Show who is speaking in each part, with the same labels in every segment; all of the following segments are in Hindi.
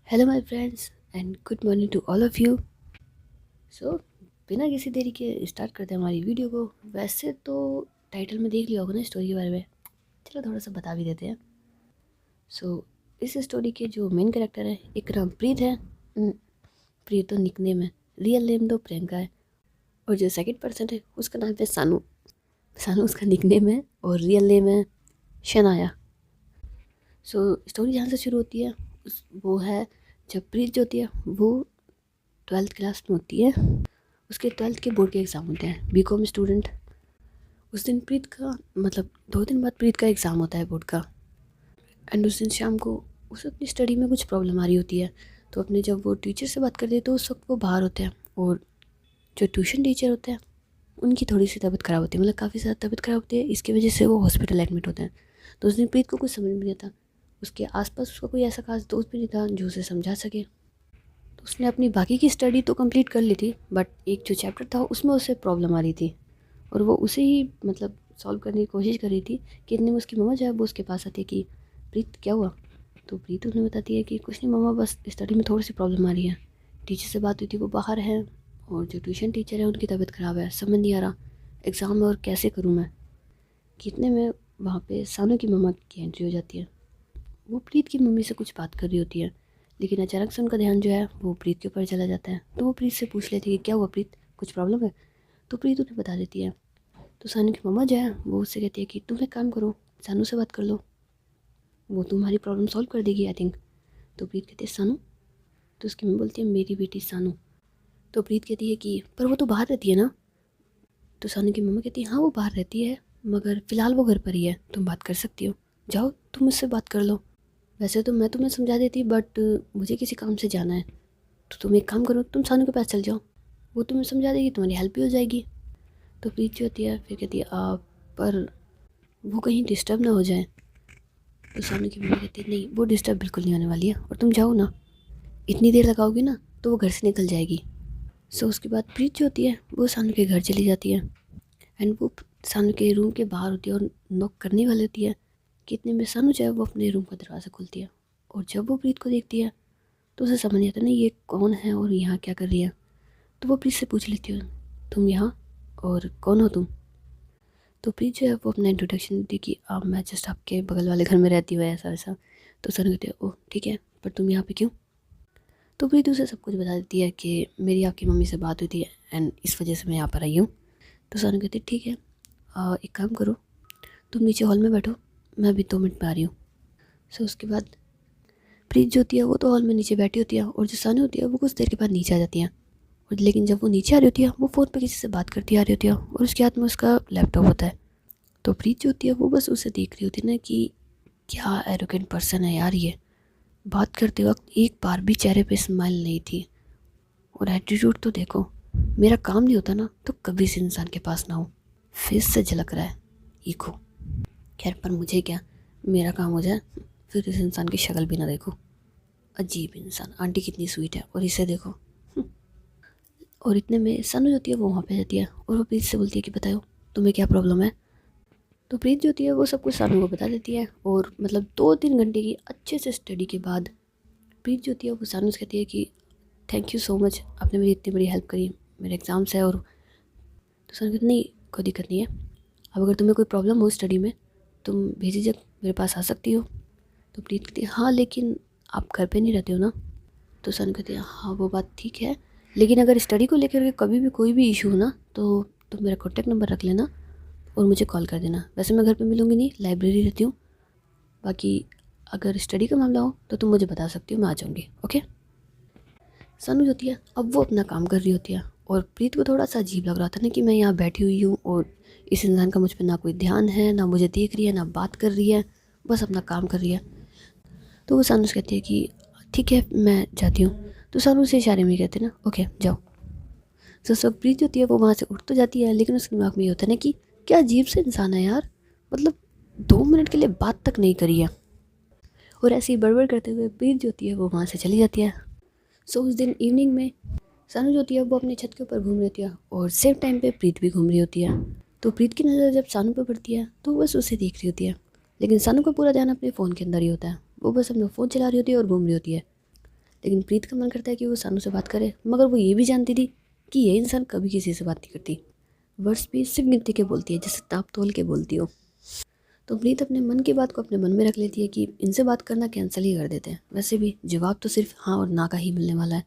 Speaker 1: Hello my friends and good morning to all of you. So बिना किसी देरी के स्टार्ट करते हैं हमारी वीडियो को। वैसे तो टाइटल में देख लिया होगा ना स्टोरी के बारे में, चलो थोड़ा सा बता भी देते हैं। इस स्टोरी के जो मेन कैरेक्टर है, एक नाम प्रीत है। प्रीत तो निकनेम है, रियल नेम तो प्रियंका है। और जो सेकंड पर्सन है उसका नाम है सानू। सानू उसका निकनेम है और रियल नेम है शनाया। स्टोरी जहाँ से शुरू होती है वो है जब प्रीत जो होती है वो 12th क्लास में होती है। उसके 12th के बोर्ड के एग्ज़ाम होते हैं, बीकॉम स्टूडेंट। उस दिन प्रीत का मतलब 2 दिन बाद प्रीत का एग्ज़ाम होता है बोर्ड का। एंड उस दिन शाम को उसे अपनी स्टडी में कुछ प्रॉब्लम आ रही होती है। तो अपने जब वो टीचर से बात करते हैं तो उस वक्त वो बाहर होते हैं। और जो ट्यूशन टीचर होते हैं उनकी थोड़ी सी तबीयत ख़राब होती है, मतलब काफ़ी ज़्यादा तबीयत ख़राब होती है। इसकी वजह से वो हॉस्पिटल एडमिट होते हैं। तो उस दिन प्रीत को कुछ समझ में नहीं आता। उसके आसपास उसका कोई ऐसा खास दोस्त भी नहीं था जो उसे समझा सके। तो उसने अपनी बाकी की स्टडी तो कंप्लीट कर ली थी, बट एक जो चैप्टर था उसमें उसे प्रॉब्लम आ रही थी। और वो उसे ही मतलब सॉल्व करने की कोशिश कर रही थी कि इतने में उसकी मम्मा जो है वो उसके पास आती है कि प्रीत क्या हुआ। तो प्रीत उन्हें बताती है कि कुछ नहीं मम्मा, बस स्टडी में थोड़ी सी प्रॉब्लम आ रही है। टीचर से बात हुई थी, वो बाहर है। और जो ट्यूशन टीचर है उनकी तबीयत ख़राब है, समझ नहीं आ रहा एग्ज़ाम में और कैसे करूँ मैं। कितने में वहाँ पे सानू की मम्मा की एंट्री हो जाती है। वो प्रीत की मम्मी से कुछ बात कर रही होती है, लेकिन अचानक से उनका ध्यान जो है वो प्रीत के ऊपर चला जाता है। तो वो प्रीत से पूछ लेती है कि क्या हुआ प्रीत, कुछ प्रॉब्लम है। तो प्रीत उन्हें बता देती है। तो सानू की मम्मा जो है वो उससे कहती है कि तुम एक काम करो, सानू से बात कर लो, वो तुम्हारी प्रॉब्लम सॉल्व कर देगी आई थिंक। तो प्रीत कहती है सानू। तो उसकी मम्मी बोलती है मेरी बेटी सानू। तो प्रीत कहती है कि पर वो तो बाहर रहती है ना। तो सानू की मम्मा कहती है हाँ वो बाहर रहती है, मगर फ़िलहाल वो घर पर ही है, तुम बात कर सकती हो, जाओ तुम उससे बात कर लो। वैसे तो मैं तुम्हें समझा देती, बट मुझे किसी काम से जाना है। तो तुम एक काम करो, तुम सानू के पास चल जाओ, वो तुम्हें समझा देगी, तुम्हारी हेल्प भी हो जाएगी। तो प्रीत जो होती है फिर कहती है पर वो कहीं डिस्टर्ब ना हो जाए। तो सानू की मम्मी कहती है नहीं वो डिस्टर्ब बिल्कुल नहीं होने वाली है, और तुम जाओ ना, इतनी देर लगाओगी ना तो वो घर से निकल जाएगी। उसके बाद प्रीत जो होती है वो सानू के घर चली जाती है। एंड वो सानू के रूम के बाहर होती है और नॉक करने वाली होती है कि इतने में सानू जो है वो अपने रूम का दरवाज़ा खोलती है। और जब वो प्रीत को देखती है तो उसे समझ नहीं आता नहीं ये कौन है और यहाँ क्या कर रही है। तो वो प्रीत से पूछ लेती है तुम यहाँ और कौन हो तुम। तो प्रीत जो है वो अपना इंट्रोडक्शन देती कि अब मैं जस्ट आपके बगल वाले घर में रहती हूँ ऐसा वैसा। तो सानू कहती है ओह ठीक है, पर तुम यहाँ पे क्यों। तो प्रीत उसे सब कुछ बता देती है कि मेरी आपकी मम्मी से बात हुई थी एंड इस वजह से मैं यहाँ पर आई हूँ। तो सानू कहती है ठीक है, एक काम करो, तुम नीचे हॉल में बैठो, मैं अभी 2 मिनट में आ रही हूँ। उसके बाद प्रीत जो होती है वो तो हॉल में नीचे बैठी होती है, और जो सानू होती है वो कुछ देर के बाद नीचे आ जाती है। और लेकिन जब वो नीचे आ रही होती है वो फ़ोन पे किसी से बात करती आ रही होती है और उसके हाथ में उसका लैपटॉप होता है। तो प्रीत जो होती है वो बस उसे देख रही होती है ना कि क्या एरोगेंट पर्सन है यार ये। बात करते वक्त एक बार भी चेहरे पे स्माइल नहीं थी। और एटीट्यूड तो देखो, मेरा काम नहीं होता ना तो कभी इस इंसान के पास ना हो, फेस से झलक रहा है ईगो। खैर पर मुझे क्या, मेरा काम हो जाए फिर इस इंसान की शक्ल भी ना देखो। अजीब इंसान, आंटी कितनी स्वीट है और इसे देखो। और इतने में सानू जो होती है वो वहाँ पे जाती है और वो प्रीत से बोलती है कि बताओ तुम्हें क्या प्रॉब्लम है। तो प्रीत जो होती है वो सब कुछ सानू को बता देती है। और मतलब 2-3 घंटे की अच्छे से स्टडी के बाद प्रीत जो होती है वो सानू से कहती है कि थैंक यू सो मच, आपने मेरी इतनी बड़ी हेल्प करी, मेरे एग्ज़ाम्स है। और तो सानू कहती नहीं कोई दिक्कत नहीं है, अब अगर तुम्हें कोई प्रॉब्लम हो स्टडी में तुम बेझिझक मेरे पास आ सकती हो। तो प्रीत कहती है हाँ लेकिन आप घर पे नहीं रहते हो ना। तो सन कहती है हाँ वो बात ठीक है, लेकिन अगर स्टडी को लेकर के कभी भी कोई भी इशू हो ना तो तुम मेरा कॉन्टैक्ट नंबर रख लेना और मुझे कॉल कर देना। वैसे मैं घर पे मिलूँगी नहीं, लाइब्रेरी रहती हूँ। बाकी अगर स्टडी का मामला हो तो तुम मुझे बता सकती हो, मैं आ जाऊँगी। ओके। सनु जो होती है अब वो अपना काम कर रही होती है, और प्रीत को थोड़ा सा अजीब लग रहा था ना कि मैं यहाँ बैठी हुई हूँ और इस इंसान का मुझ पर ना कोई ध्यान है, ना मुझे देख रही है, ना बात कर रही है, बस अपना काम कर रही है। तो वो सानू से कहती है कि ठीक है मैं जाती हूँ। तो सानू से इशारे में कहते हैं ना ओके जाओ। सब प्रीत होती है वो वहाँ से उठ तो जाती है, लेकिन उसके दिमाग में ये होता है ना कि क्या अजीब से इंसान है यार, मतलब 2 मिनट के लिए बात तक नहीं करी है। और ऐसे ही बड़बड़ करते हुए प्रीत जो होती है वो वहाँ से चली जाती है। उस दिन इवनिंग में सानू जो होती है वो अपनी छत के ऊपर घूम रही होती है और सेम टाइम पे प्रीत भी घूम रही होती है। तो प्रीत की नज़र जब सानू पर पड़ती है तो बस उसे देख रही होती है, लेकिन सानू का पूरा ध्यान अपने फ़ोन के अंदर ही होता है। वो बस अपना फ़ोन चला रही होती है और घूम रही होती है। लेकिन प्रीत का मन करता है कि वो सानू से बात करे, मगर वो ये भी जानती थी कि ये इंसान कभी किसी से बात नहीं करती, वर्ड्स भी सिर्फ गिनती के बोलती है, जैसे ताप तोल के बोलती हो। तो प्रीत अपने मन की बात को अपने मन में रख लेती है कि इनसे बात करना कैंसिल ही कर देते हैं, वैसे भी जवाब तो सिर्फ हाँ और ना का ही मिलने वाला है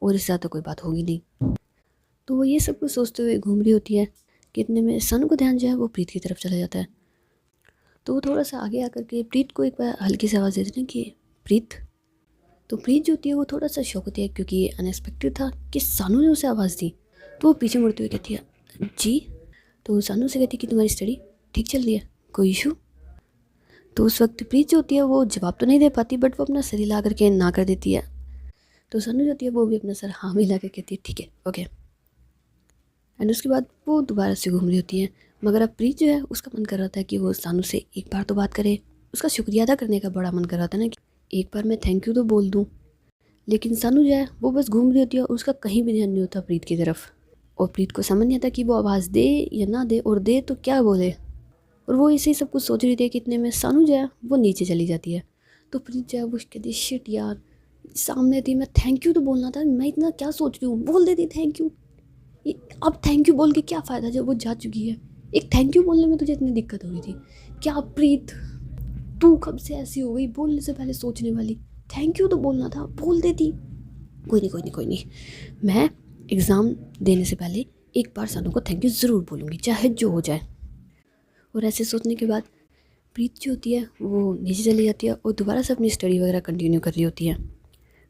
Speaker 1: और इससे ज़्यादा कोई बात होगी नहीं। तो वो ये सब कुछ सोचते हुए घूम रही होती है कि इतने में सानू को ध्यान जो है वो प्रीत की तरफ चला जाता है। तो वो थोड़ा सा आगे आकर के प्रीत को एक बार हल्की सी आवाज़ देते हैं कि प्रीत। तो प्रीत जो होती है वो थोड़ा सा शौक होती है, क्योंकि ये अनएक्सपेक्टेड था कि सानू ने उसे आवाज़ दी। तो वो पीछे मुड़ते हुए कहती है जी। तो सानू से कहती है कि तुम्हारी स्टडी ठीक चल रही है, कोई इशू। तो उस वक्त प्रीत जो होती है वो जवाब तो नहीं दे पाती, बट वो अपना सर हिला करके ना कर देती है। तो सानू जो होती है वो भी अपना सर हाँ मिला कर कहती है ठीक है ओके। एंड उसके बाद वो दोबारा से घूम रही होती है, मगर अब प्रीत जो है उसका मन कर रहा था कि वो सानू से एक बार तो बात करे, उसका शुक्रिया अदा करने का बड़ा मन कर रहा था ना कि एक बार मैं थैंक यू तो बोल दूँ। लेकिन सानू जो है वो बस घूम रही होती है और उसका कहीं भी ध्यान नहीं होता प्रीत की तरफ। और प्रीत को समझ नहीं आता कि वो आवाज़ दे या ना दे, और दे तो क्या बोले। और वो इसे सब कुछ सोच रही थी कि इतने में सानू जो है वो नीचे चली जाती है। तो प्रीत जो है वो कहती शिट यार, सामने थी, मैं थैंक यू तो बोलना था, मैं इतना क्या सोच रही हूँ, बोल देती थैंक यू। अब थैंक यू बोल के क्या फ़ायदा जब वो जा चुकी है। एक थैंक यू बोलने में तुझे इतनी दिक्कत हो रही थी क्या प्रीत? तू कब से ऐसी हो गई, बोलने से पहले सोचने वाली? थैंक यू तो बोलना था, बोल देती। कोई नहीं कोई नहीं कोई नहीं, मैं एग्ज़ाम देने से पहले एक बार सानू को थैंक यू ज़रूर बोलूँगी, चाहे जो हो जाए। और ऐसे सोचने के बाद प्रीत जो होती है वो नीचे चली जाती है और दोबारा से अपनी स्टडी वगैरह कंटिन्यू कर रही होती है।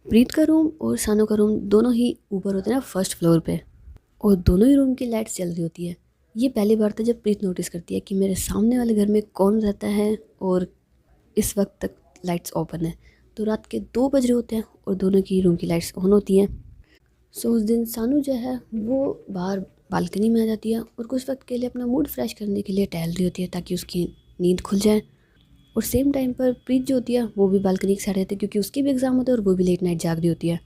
Speaker 1: प्रीत का रूम और सानू का रूम दोनों ही ऊपर होते हैं ना, फर्स्ट फ्लोर पे, और दोनों ही रूम की लाइट्स जल रही होती है। ये पहली बार था जब प्रीत नोटिस करती है कि मेरे सामने वाले घर में कौन रहता है और इस वक्त तक लाइट्स ओपन है। तो रात के 2 बज रहे होते हैं और दोनों की रूम की लाइट्स ऑन होती हैं। सो उस दिन सानू जो है वो बाहर बालकनी में आ जाती है और कुछ वक्त के लिए अपना मूड फ्रेश करने के लिए टहल रही होती है ताकि उसकी नींद खुल जाए। और सेम टाइम पर प्रीत जो होती है वो भी बालकनी के साइड रहती है, क्योंकि उसके भी एग्ज़ाम होते हैं और वो भी लेट नाइट जाग रही होती है।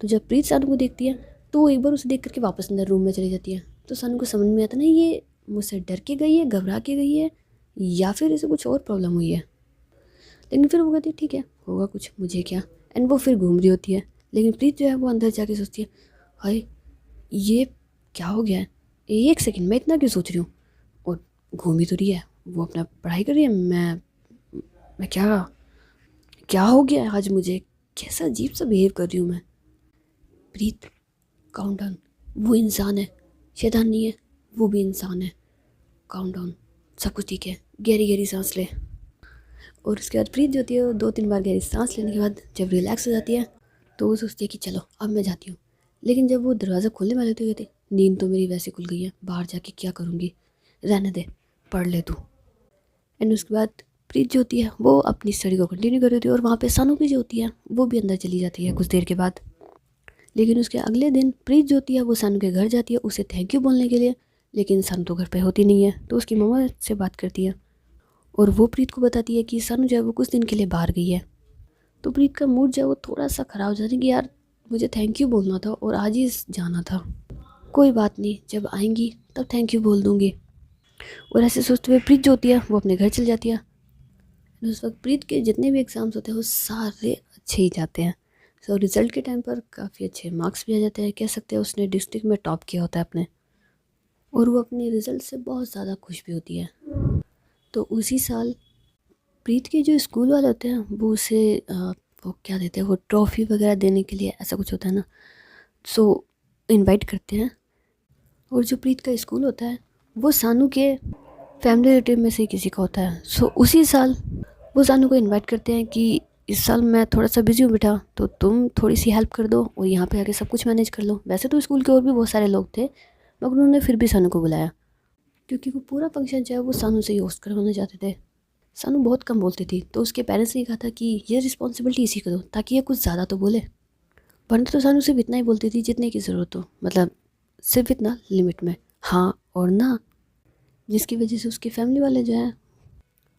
Speaker 1: तो जब प्रीत सानू को देखती है तो वो एक बार उसे देख करके वापस अंदर रूम में चली जाती है। तो सानू को समझ में आता ना ये मुझसे डर के गई है, घबरा के गई है, या फिर इसे कुछ और प्रॉब्लम हुई है। लेकिन फिर वो कहती है ठीक है होगा कुछ, मुझे क्या। एंड वो फिर घूम रही होती है। लेकिन प्रीत जो है वो अंदर जाके सोचती है हाय ये क्या हो गया है, एक सेकंड मैं इतना क्यों सोच रही हूँ। और घूम ही तो रही है, वो अपना पढ़ाई कर रही है, मैं क्या क्या हो गया है आज मुझे, कैसा अजीब सा बिहेव कर रही हूँ मैं। प्रीत काउंट डाउन, वो इंसान है, शैतान नहीं है, वो भी इंसान है। काउंट डाउन, सब कुछ ठीक है, गहरी गहरी सांस ले। और उसके बाद प्रीत जो होती है वो 2-3 बार गहरी सांस लेने के बाद जब रिलैक्स हो जाती है तो वो सोचती है कि चलो अब मैं जाती हूँ। लेकिन जब वो दरवाज़ा खोलने वाले तो कहते नींद तो मेरी वैसे खुल गई है, बाहर जाके क्या करूँगी, रहने दे, पढ़ ले तू। एंड उसके बाद प्रीत जो होती है वो अपनी स्टडी को कंटिन्यू कर रही होती है और वहाँ पे सानू भी जो होती है वो भी अंदर चली जाती है कुछ देर के बाद। लेकिन उसके अगले दिन प्रीत जो होती है वो सानू के घर जाती है उसे थैंक यू बोलने के लिए। लेकिन सानू तो घर पे होती नहीं है, तो उसकी मम्मा से बात करती है और वो प्रीत को बताती है कि सानू जो है वो कुछ दिन के लिए बाहर गई है। तो प्रीत का मूड जो है वो थोड़ा सा ख़राब हो जाता है कि यार मुझे थैंक यू बोलना था और आज ही जाना था, कोई बात नहीं जब आएंगी तब थैंक यू बोल दूँगी। और ऐसे सोचते हुए प्रीत जो होती है वो अपने घर चल जाती है। उस वक्त प्रीत के जितने भी एग्ज़ाम्स होते हैं वो सारे अच्छे ही जाते हैं। सो रिज़ल्ट के टाइम पर काफ़ी अच्छे मार्क्स भी आ जाते हैं, कह सकते हैं उसने डिस्ट्रिक्ट में टॉप किया होता है अपने। और वो अपने रिज़ल्ट से बहुत ज़्यादा खुश भी होती है। तो उसी साल प्रीत के जो स्कूल वाले होते हैं वो उसे वो क्या देते हैं, वो ट्रॉफ़ी वगैरह देने के लिए ऐसा कुछ होता है ना, सो इनवाइट करते हैं। और जो प्रीत का स्कूल होता है वो सानू के फैमिली रिलेटिव में से किसी का होता है। सो उसी साल वो सानू को इनवाइट करते हैं कि इस साल मैं थोड़ा सा बिजी हूँ बेटा, तो तुम थोड़ी सी हेल्प कर दो और यहाँ पे आके सब कुछ मैनेज कर लो। वैसे तो स्कूल के और भी बहुत सारे लोग थे, मगर उन्होंने फिर भी सानू को बुलाया क्योंकि वो पूरा फंक्शन जो है वो सानू से ही होस्ट करवाना चाहते थे। सानू बहुत कम बोलती थी, तो उसके पेरेंट्स ने कहा था कि ये रिस्पॉन्सिबिलिटी इसी को दो ताकि ये कुछ ज़्यादा तो बोले। वरना तो सानू सिर्फ इतना ही बोलती थी जितने की ज़रूरत हो, मतलब सिर्फ इतना लिमिट में, हाँ और ना। जिसकी वजह से उसकी फैमिली वाले जो हैं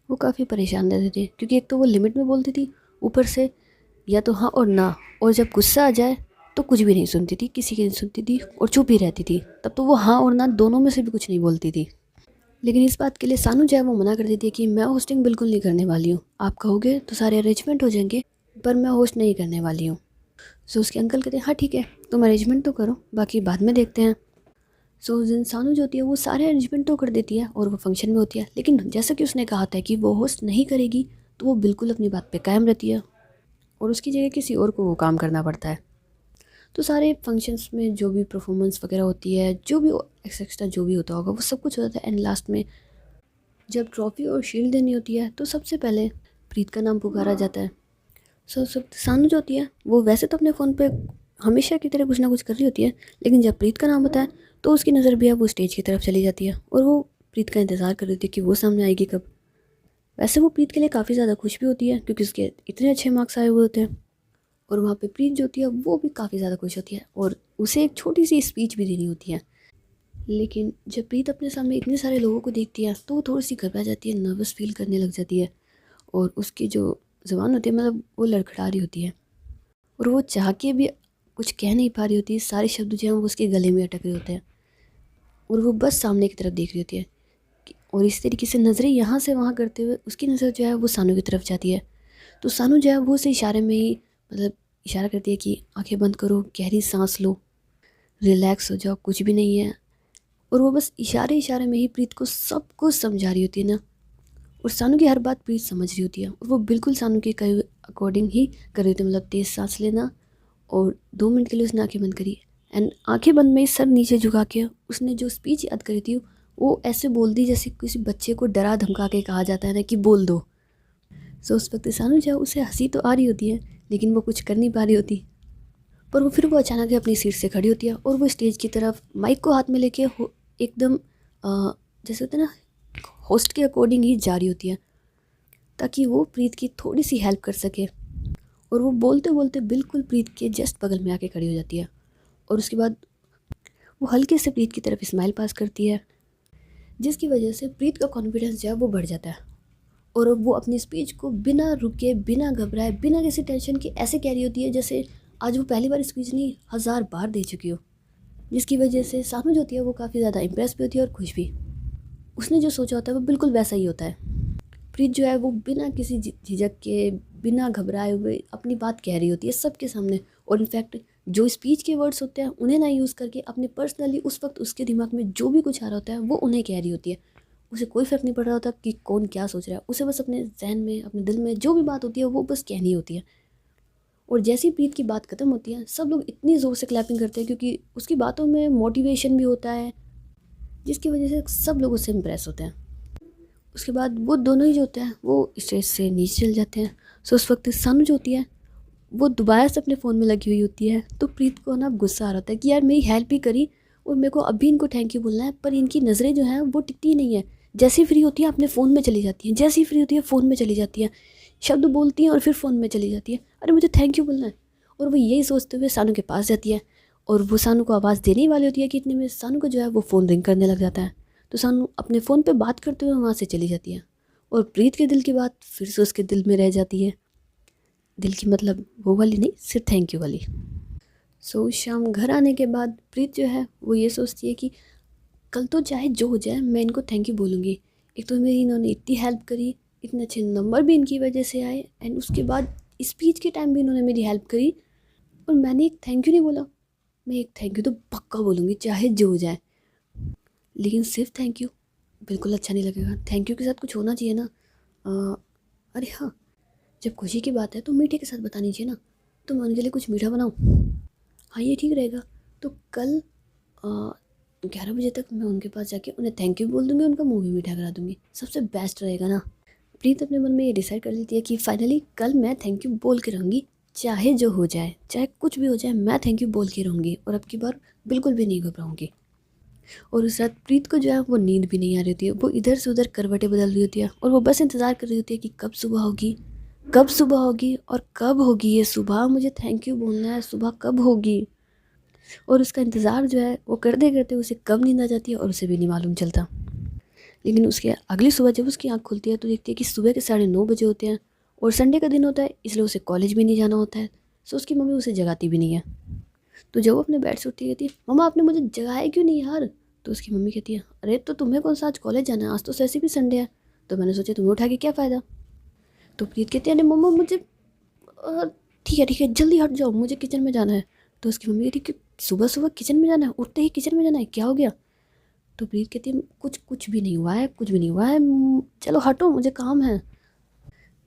Speaker 1: वो काफ़ी परेशान रहते थे, क्योंकि एक तो वो लिमिट में बोलती थी, ऊपर से या तो हाँ और ना, और जब गुस्सा आ जाए तो कुछ भी नहीं सुनती थी, किसी की नहीं सुनती थी और चुप ही रहती थी। तब तो वो हाँ और ना दोनों में से भी कुछ नहीं बोलती थी। लेकिन इस बात के लिए सानू जो है वो मना कर देती है कि मैं होस्टिंग बिल्कुल नहीं करने वाली हूँ, आप कहोगे तो सारे अरेंजमेंट हो जाएंगे पर मैं होस्ट नहीं करने वाली हूँ। सो उसके अंकल कहते हैं हाँ ठीक है, तुम अरेंजमेंट तो करो, बाकी बाद में देखते हैं। सो उस दिन सानू जो होती है वो सारे अरेंजमेंट तो कर देती है और वो फंक्शन में होती है, लेकिन जैसा कि उसने कहा था कि वो होस्ट नहीं करेगी, तो वो बिल्कुल अपनी बात पे कायम रहती है और उसकी जगह किसी और को वो काम करना पड़ता है। तो सारे फंक्शंस में जो भी परफॉर्मेंस वगैरह होती है, जो भी एक्स्ट्रा जो भी होता होगा, वो सब कुछ होता है। एंड लास्ट में जब ट्रॉफी और शील्ड देनी होती है तो सबसे पहले प्रीत का नाम पुकारा जाता है। सो सब सानू जो होती है वो वैसे तो अपने फ़ोन पे हमेशा की तरह कुछ ना कुछ कर रही होती है, लेकिन जब प्रीत का नाम होता है तो उसकी नज़र भी है वो स्टेज की तरफ चली जाती है और वो प्रीत का इंतज़ार कर रही होती है कि वो सामने आएगी कब। वैसे वो प्रीत के लिए काफ़ी ज़्यादा खुश भी होती है क्योंकि उसके इतने अच्छे मार्क्स आए हुए होते हैं, और वहाँ पे प्रीत जो होती है वो भी काफ़ी ज़्यादा खुश होती है और उसे एक छोटी सी स्पीच भी देनी होती है। लेकिन जब प्रीत अपने सामने इतने सारे लोगों को देखती है तो वो थोड़ी सी घबरा जाती है, नर्वस फील करने लग जाती है और उसकी जो ज़ुबान होती है मतलब वो लड़खड़ा रही होती है और वो चाह के भी कुछ कह नहीं पा रही होती है। सारे शब्द जो हैं वो उसके गले में अटक रहे होते हैं और वो बस सामने की तरफ देख रही होती है और इस तरीके से नज़रें यहाँ से वहाँ करते हुए उसकी नज़र जो है वो सानू की तरफ जाती है। तो सानू जो है वो उसे इशारे में ही मतलब इशारा करती है कि आंखें बंद करो, गहरी सांस लो, रिलैक्स हो जाओ, कुछ भी नहीं है। और वो बस इशारे इशारे में ही प्रीत को सब कुछ समझा रही होती है ना, और सानू की हर बात प्रीत समझ रही होती है और वो बिल्कुल सानू के कहे अकॉर्डिंग ही कर रही होती है। मतलब तेज़ सांस लेना, और 2 मिनट के लिए उसने आंखें बंद करी एंड आंखें बंद में ही सर नीचे झुका के उसने जो स्पीच याद करी थी वो ऐसे बोल दी जैसे किसी बच्चे को डरा धमका के कहा जाता है ना कि बोल दो। सो उस वक्त सानू जो है उसे हंसी तो आ रही होती है लेकिन वो कुछ कर नहीं पा रही होती। पर वो फिर वो अचानक ही अपनी सीट से खड़ी होती है और वो स्टेज की तरफ माइक को हाथ में लेके एकदम जैसे होता है ना होस्ट के अकॉर्डिंग ही जा रही होती है ताकि वो प्रीत की थोड़ी सी हेल्प कर सके। और वो बोलते बोलते बिल्कुल प्रीत के जस्ट बगल में आके खड़ी हो जाती है और उसके बाद वो हल्के से प्रीत की तरफ स्माइल पास करती है, जिसकी वजह से प्रीत का कॉन्फिडेंस जो है वो बढ़ जाता है और अब वो अपनी स्पीच को बिना रुके, बिना घबराए, बिना किसी टेंशन के ऐसे कह रही होती है जैसे आज वो पहली बार स्पीच नहीं 1000 बार दे चुकी हो, जिसकी वजह से सानू जो होती है वो काफ़ी ज़्यादा इम्प्रेस भी होती है और खुश भी। उसने जो सोचा होता है वो बिल्कुल वैसा ही होता है। प्रीत जो है वो बिना किसी झिझक के, बिना घबराए हुए अपनी बात कह रही होती है सबके सामने, और इनफैक्ट जो स्पीच के वर्ड्स होते हैं उन्हें ना यूज़ करके अपने पर्सनली उस वक्त उसके दिमाग में जो भी कुछ आ रहा होता है वो उन्हें कह रही होती है। उसे कोई फ़र्क नहीं पड़ रहा होता कि कौन क्या सोच रहा है, उसे बस अपने जहन में, अपने दिल में जो भी बात होती है वो बस कहनी होती है। और जैसे ही प्रीत की बात ख़त्म होती है सब लोग इतनी ज़ोर से क्लैपिंग करते हैं क्योंकि उसकी बातों में मोटिवेशन भी होता है, जिसकी वजह से सब लोग उससे इम्प्रेस होते हैं। उसके बाद वो दोनों ही जो होते हैं वो स्टेज से नीचे चल जाते हैं। सो उस वक्त सानू जो होती है वो दोबारा से अपने फ़ोन में लगी हुई होती है, तो प्रीत को ना गुस्सा आ रहा होता है कि यार मेरी हेल्प ही करी और मेरे को अभी इनको थैंक यू बोलना है, पर इनकी नज़रें जो हैं वो टिकती ही नहीं है। जैसी फ्री होती है अपने फ़ोन में चली जाती हैं, जैसी फ्री होती है फ़ोन में चली जाती हैं, शब्द बोलती हैं और फिर फ़ोन में चली जाती है, अरे मुझे थैंक यू बोलना है। और वो यही सोचते हुए सानू के पास जाती है और वो सानू को आवाज़ देने ही वाली होती है कि इतने में सानू को जो है वो फ़ोन रिंग करने लग जाता है। तो सानू अपने फ़ोन पे बात करते हुए वहाँ से चली जाती है और प्रीत के दिल की बात फिर से उसके दिल में रह जाती है। दिल की मतलब वो वाली नहीं, सिर्फ थैंक यू वाली। सो शाम घर आने के बाद प्रीत जो है वो ये सोचती है कि कल तो चाहे जो हो जाए मैं इनको थैंक यू बोलूँगी। एक तो मेरी इन्होंने इतनी हेल्प करी, इतने अच्छे नंबर भी इनकी वजह से आए, एंड उसके बाद स्पीच के टाइम भी इन्होंने मेरी हेल्प करी और मैंने एक थैंक यू नहीं बोला। मैं एक थैंक यू तो पक्का बोलूँगी चाहे जो हो जाए, लेकिन सिर्फ थैंक यू बिल्कुल अच्छा नहीं लगेगा। थैंक यू के साथ कुछ होना चाहिए ना। अरे हाँ, जब खुशी की बात है तो मीठे के साथ बतानी चाहिए ना, तो मैं उनके लिए कुछ मीठा बनाऊँ। हाँ ये ठीक रहेगा। तो कल 11 बजे तक मैं उनके पास जाके उन्हें थैंक यू बोल दूँगी, उनका मुँह भी मीठा करा दूँगी, सबसे बेस्ट रहेगा ना। प्रीत अपने मन में ये डिसाइड कर लेती है कि फाइनली कल मैं थैंक यू बोल के रहूँगी, चाहे जो हो जाए, चाहे कुछ भी हो जाए, मैं थैंक यू बोल के रहूँगी और अब की बार बिल्कुल भी नहीं घबराऊँगी। और उस रात प्रीत को जो है वो नींद भी नहीं आ रही होती है, वो इधर से उधर करवटें बदल रही होती है और वो बस इंतज़ार कर रही होती है कि कब सुबह होगी, कब सुबह होगी और कब होगी ये सुबह, मुझे थैंक यू बोलना है, सुबह कब होगी। और उसका इंतज़ार जो है वो करते करते उसे कब नींद आ जाती है और उसे भी नहीं मालूम चलता। लेकिन उसके अगली सुबह जब उसकी आँख खुलती है तो देखती है कि सुबह के 9:30 बजे होते हैं और संडे का दिन होता है, इसलिए उसे कॉलेज भी नहीं जाना होता है। सो उसकी मम्मी उसे जगाती भी नहीं है। तो जब वो अपने बेड से उठती कहती है मम्मा आपने मुझे जगाया क्यों नहीं यार। तो उसकी मम्मी कहती है अरे तो तुम्हें कौन सा आज कॉलेज जाना है, आज तो वैसे भी संडे है, तो मैंने सोचा तुम्हें उठा के क्या फ़ायदा। तो प्रीत कहती है अरे मम्मा मुझे ठीक है जल्दी हट जाओ, मुझे किचन में जाना है। तो उसकी मम्मी कहती कि सुबह सुबह किचन में जाना है, उठते ही किचन में जाना है, क्या हो गया? तो प्रीत कहती है कुछ कुछ भी नहीं हुआ है, कुछ भी नहीं हुआ है, चलो हटो मुझे काम है।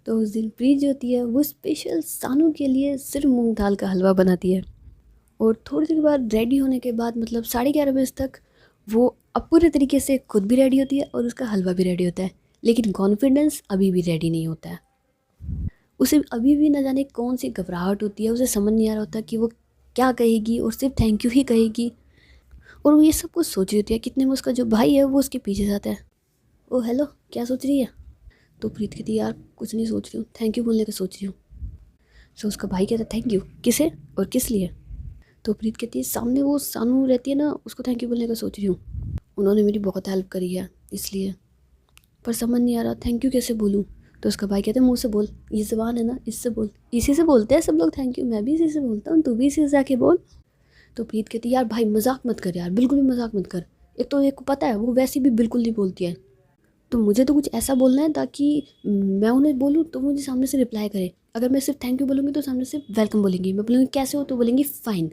Speaker 1: तो उस दिन प्रीत जो होती है वो स्पेशल सानू के लिए सिर्फ मूंग दाल का हलवा बनाती है। और थोड़ी देर बाद रेडी होने के बाद मतलब 11:30 बजे तक वो अब पूरे तरीके से खुद भी रेडी होती है और उसका हलवा भी रेडी होता है, लेकिन कॉन्फिडेंस अभी भी रेडी नहीं होता है। उसे अभी भी न जाने कौन सी घबराहट होती है, उसे समझ नहीं आ रहा होता कि वो क्या कहेगी और सिर्फ थैंक यू ही कहेगी। और वो ये सब कुछ सोच रही होती है, कितने में उसका जो भाई है वो उसके पीछे जाता है। ओ हेलो, क्या सोच रही है? तो प्रीत कहती है यार कुछ नहीं सोच रही हूँ, थैंक यू बोलने का सोच रही हूँ। सो उसका भाई कहता है थैंक यू किसे और किस लिए? तो प्रीत कहती है सामने वो सानू रहती है ना, उसको थैंक यू बोलने का सोच रही हूँ, उन्होंने मेरी बहुत हेल्प करी है इसलिए। पर समझ नहीं आ रहा थैंक यू कैसे बोलूँ। तो उसका भाई कहता है मुँह से बोल, ये ज़बान है ना इससे बोल, इसी से बोलते हैं सब लोग थैंक यू, मैं भी इसी से बोलता हूँ, तू भी इसी से जाके बोल। तो प्रीत कहती है यार भाई मजाक मत कर यार, बिल्कुल भी मजाक मत कर। एक तो एक को पता है वो वैसे भी बिल्कुल नहीं बोलती है, तो मुझे तो कुछ ऐसा बोलना है ताकि मैं उन्हें बोलूँ तो मुझे सामने से रिप्लाई करे। अगर मैं सिर्फ थैंक यू बोलूँगी तो सामने से वेलकम बोलेंगी, मैं बोलूँगी कैसे हो तो बोलेंगी फ़ाइन,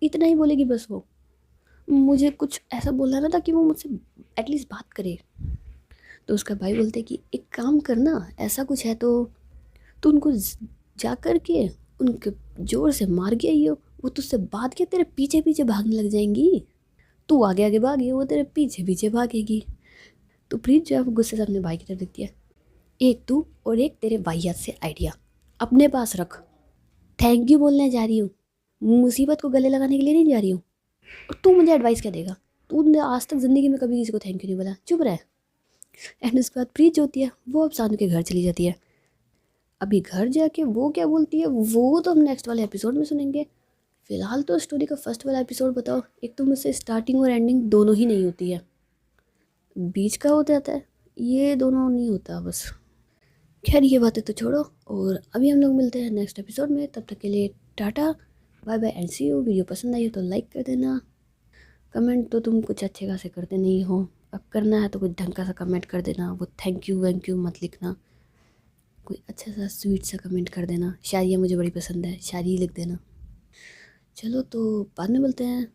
Speaker 1: इतना ही बोलेगी बस वो। मुझे कुछ ऐसा बोलना है ना ताकि वो मुझसे एटलीस्ट बात करे। तो उसका भाई बोलते कि एक काम करना, ऐसा कुछ है तो उनको जा कर के उनके ज़ोर से मार के आइयो, वो तुझसे बात के तेरे पीछे पीछे भागने लग जाएंगी। तू आगे आगे भागी वो तेरे पीछे पीछे भागेगी। तो प्रीत जो है वो गुस्से से अपने भाई की तरफ देखती है, एक तू और एक तेरे वाहियात से आइडिया अपने पास रख। थैंक यू बोलने जा रही हूँ, मुसीबत को गले लगाने के लिए नहीं जा रही हूँ। और तू मुझे एडवाइस क्या देगा? तूने आज तक ज़िंदगी में कभी किसी को थैंक यू नहीं बोला, चुप रह। एंड उसके बाद प्रीत जो होती है वो अब सानू के घर चली जाती है। अभी घर जाके वो क्या बोलती है वो तो हम नेक्स्ट वाले एपिसोड में सुनेंगे। फिलहाल तो स्टोरी का फर्स्ट वाला एपिसोड बताओ। एक तो मुझसे स्टार्टिंग और एंडिंग दोनों ही नहीं होती है, बीच का हो जाता है, ये दोनों नहीं होता बस। खैर ये बातें तो छोड़ो, और अभी हम लोग मिलते हैं नेक्स्ट एपिसोड में। तब तक के लिए tata bye bye and see you. Video पसंद आई हो तो लाइक कर देना, कमेंट तो तुम कुछ अच्छे खासे करते नहीं हो, अब करना है तो कुछ ढंग का सा कमेंट कर देना, वो थैंक यू वैंक यू मत लिखना, कोई अच्छा सा स्वीट सा कमेंट कर देना। शायरी मुझे बड़ी पसंद है, शायरी लिख देना। चलो तो बाद में मिलते हैं।